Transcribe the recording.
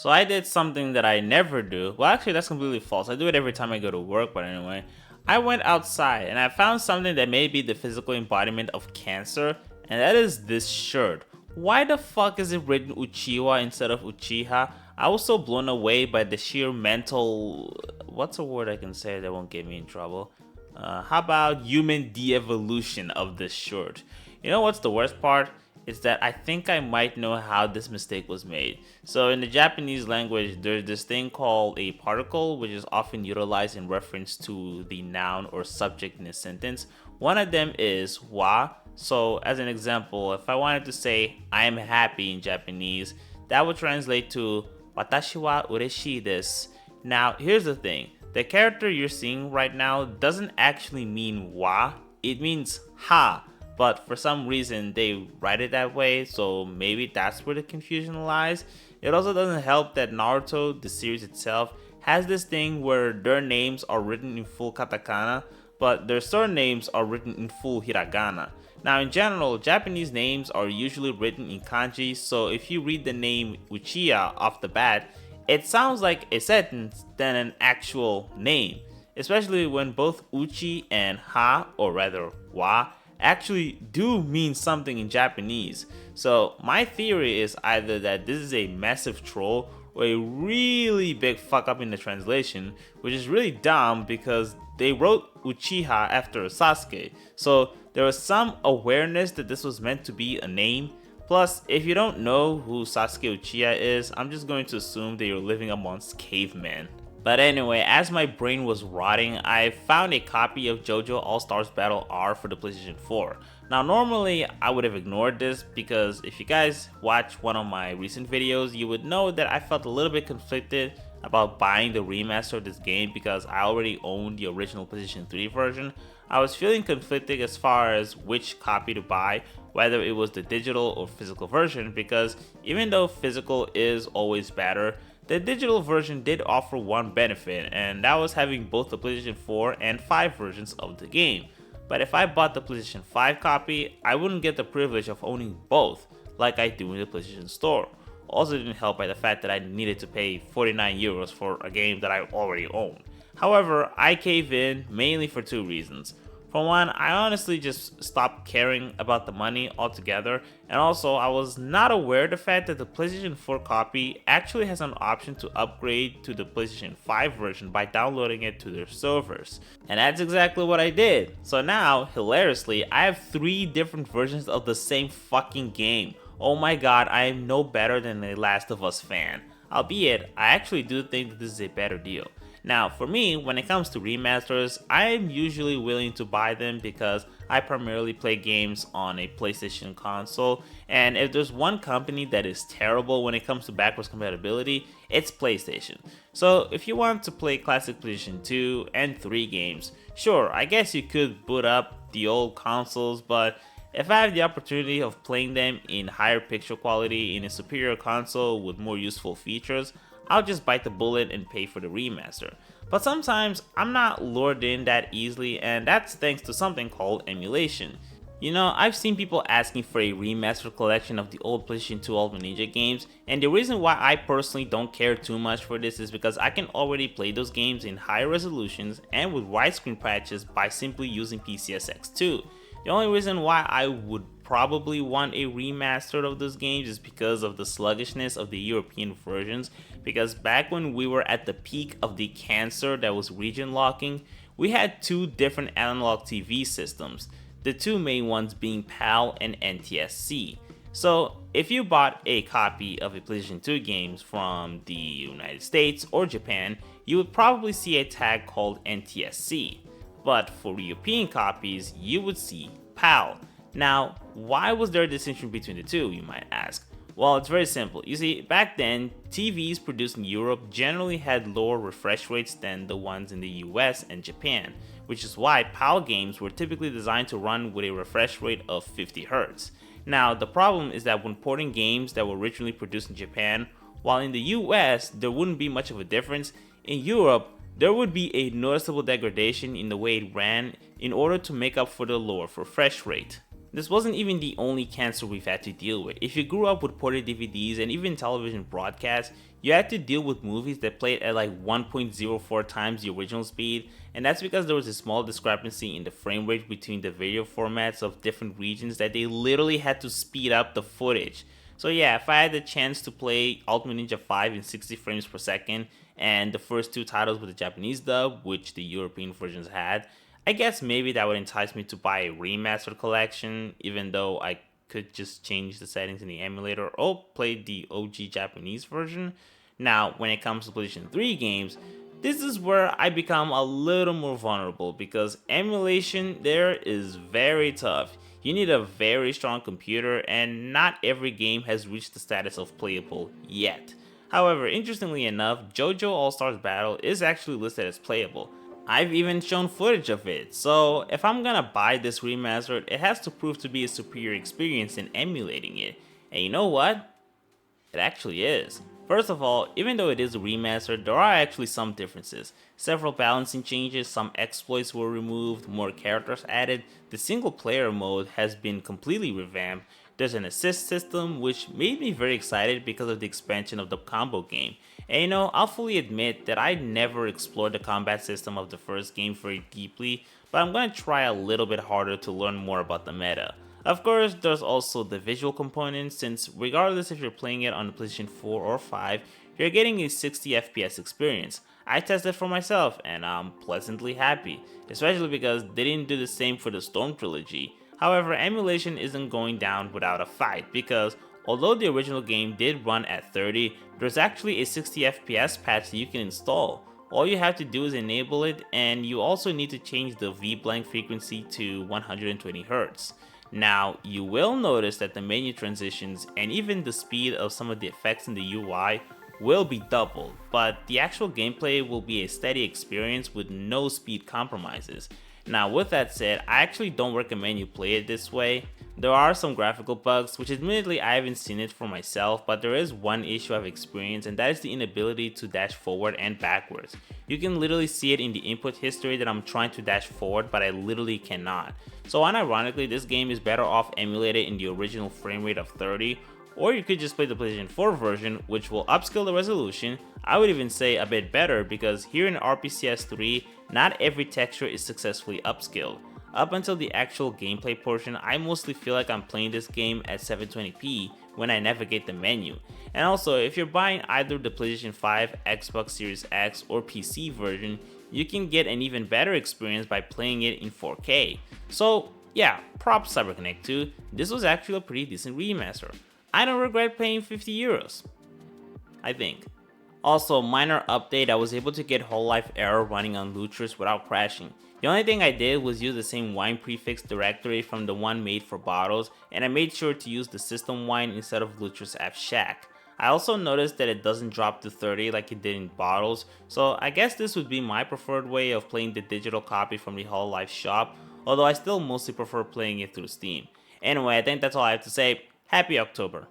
So I did something that I never do. Well, actually, that's completely false. I do it every time I go to work, but anyway. I went outside and I found something that may be the physical embodiment of cancer, and that is this shirt. Why the fuck is it written Uchiha instead of Uchiha? I was so blown away by the sheer mental... What's a word I can say that won't get me in trouble? How about human de-evolution of this shirt? You know what's the worst part? Is that I think I might know how this mistake was made. So in the Japanese language, there's this thing called a particle, which is often utilized in reference to the noun or subject in a sentence. One of them is wa. So as an example, if I wanted to say I am happy in Japanese, that would translate to watashi wa ureshii desu. Now here's the thing. The character you're seeing right now doesn't actually mean wa, it means ha. But for some reason they write it that way, so maybe that's where the confusion lies. It also doesn't help that Naruto, the series itself, has this thing where their names are written in full katakana, but their surnames are written in full hiragana. Now in general, Japanese names are usually written in kanji, so if you read the name Uchiha off the bat, it sounds like a sentence than an actual name, especially when both Uchi and Ha, or rather Wa, actually do mean something in Japanese. So my theory is either that this is a massive troll or a really big fuck up in the translation, which is really dumb because they wrote Uchiha after Sasuke. So there was some awareness that this was meant to be a name. Plus, if you don't know who Sasuke Uchiha is, I'm just going to assume that you're living amongst cavemen. But anyway, as my brain was rotting, I found a copy of JoJo All-Stars Battle R for the PlayStation 4. Now normally I would have ignored this because if you guys watch one of my recent videos, you would know that I felt a little bit conflicted about buying the remaster of this game because I already owned the original PlayStation 3 version. I was feeling conflicted as far as which copy to buy, whether it was the digital or physical version, because even though physical is always better, the digital version did offer one benefit, and that was having both the PlayStation 4 and 5 versions of the game. But if I bought the PlayStation 5 copy, I wouldn't get the privilege of owning both, like I do in the PlayStation Store. Also didn't help by the fact that I needed to pay 49 euros for a game that I already own. However, I caved in mainly for two reasons. For one, I honestly just stopped caring about the money altogether, and also I was not aware of the fact that the PlayStation 4 copy actually has an option to upgrade to the PlayStation 5 version by downloading it to their servers. And that's exactly what I did. So now, hilariously, I have 3 different versions of the same fucking game. Oh my god, I am no better than a Last of Us fan. Albeit, I actually do think that this is a better deal. Now, for me, when it comes to remasters, I am usually willing to buy them because I primarily play games on a PlayStation console, and if there's one company that is terrible when it comes to backwards compatibility, it's PlayStation. So if you want to play classic PlayStation 2 and 3 games, sure, I guess you could boot up the old consoles, but if I have the opportunity of playing them in higher picture quality in a superior console with more useful features, I'll just bite the bullet and pay for the remaster. But sometimes I'm not lured in that easily, and that's thanks to something called emulation. You know, I've seen people asking for a remastered collection of the old PlayStation 2 Ultimate Ninja games, and the reason why I personally don't care too much for this is because I can already play those games in higher resolutions and with widescreen patches by simply using PCSX2. The only reason why I would probably want a remaster of those games is because of the sluggishness of the European versions, because back when we were at the peak of the cancer that was region locking, we had 2 different analog TV systems, the 2 main ones being PAL and NTSC. So if you bought a copy of a PlayStation 2 games from the United States or Japan, you would probably see a tag called NTSC. But for European copies, you would see PAL. Now, why was there a distinction between the two, you might ask? Well, it's very simple. You see, back then, TVs produced in Europe generally had lower refresh rates than the ones in the US and Japan, which is why PAL games were typically designed to run with a refresh rate of 50 Hz. Now, the problem is that when porting games that were originally produced in Japan, while in the US there wouldn't be much of a difference, in Europe, there would be a noticeable degradation in the way it ran in order to make up for the lower refresh rate. This wasn't even the only cancer we've had to deal with. If you grew up with ported DVDs and even television broadcasts, you had to deal with movies that played at like 1.04 times the original speed, and that's because there was a small discrepancy in the frame rate between the video formats of different regions that they literally had to speed up the footage. So yeah, if I had the chance to play Ultimate Ninja 5 in 60 frames per second, and the first two titles with the Japanese dub, which the European versions had, I guess maybe that would entice me to buy a remastered collection, even though I could just change the settings in the emulator or play the OG Japanese version. Now, when it comes to PlayStation 3 games, this is where I become a little more vulnerable because emulation there is very tough. You need a very strong computer, and not every game has reached the status of playable yet. However, interestingly enough, JoJo All-Stars Battle is actually listed as playable. I've even shown footage of it, so if I'm gonna buy this remastered, it has to prove to be a superior experience in emulating it. And you know what? It actually is. First of all, even though it is a remaster, there are actually some differences. Several balancing changes, some exploits were removed, more characters added, the single player mode has been completely revamped, there's an assist system which made me very excited because of the expansion of the combo game. And you know, I'll fully admit that I never explored the combat system of the first game very deeply, but I'm gonna try a little bit harder to learn more about the meta. Of course, there's also the visual component, since regardless if you're playing it on the PlayStation 4 or 5, you're getting a 60 FPS experience. I tested for myself and I'm pleasantly happy, especially because they didn't do the same for the Storm trilogy. However, emulation isn't going down without a fight because although the original game did run at 30, there's actually a 60 FPS patch that you can install. All you have to do is enable it, and you also need to change the V-blank frequency to 120Hz. Now, you will notice that the menu transitions and even the speed of some of the effects in the UI will be doubled, but the actual gameplay will be a steady experience with no speed compromises. Now, with that said, I actually don't recommend you play it this way. There are some graphical bugs, which admittedly I haven't seen it for myself, but there is one issue I've experienced, and that is the inability to dash forward and backwards. You can literally see it in the input history that I'm trying to dash forward, but I literally cannot. So unironically, this game is better off emulated in the original frame rate of 30, or you could just play the PlayStation 4 version, which will upscale the resolution. I would even say a bit better, because here in RPCS 3, not every texture is successfully upscaled. Up until the actual gameplay portion, I mostly feel like I'm playing this game at 720p when I navigate the menu. And also, if you're buying either the PlayStation 5, Xbox Series X, or PC version, you can get an even better experience by playing it in 4K. So yeah, props CyberConnect 2, this was actually a pretty decent remaster. I don't regret paying 50 euros, I think. Also, minor update, I was able to get whole life error running on Lutris without crashing. The only thing I did was use the same wine prefix directory from the one made for bottles, and I made sure to use the system wine instead of Lutris F Shack. I also noticed that it doesn't drop to 30 like it did in bottles, so I guess this would be my preferred way of playing the digital copy from the Whole Life shop, although I still mostly prefer playing it through Steam. Anyway, I think that's all I have to say. Happy October.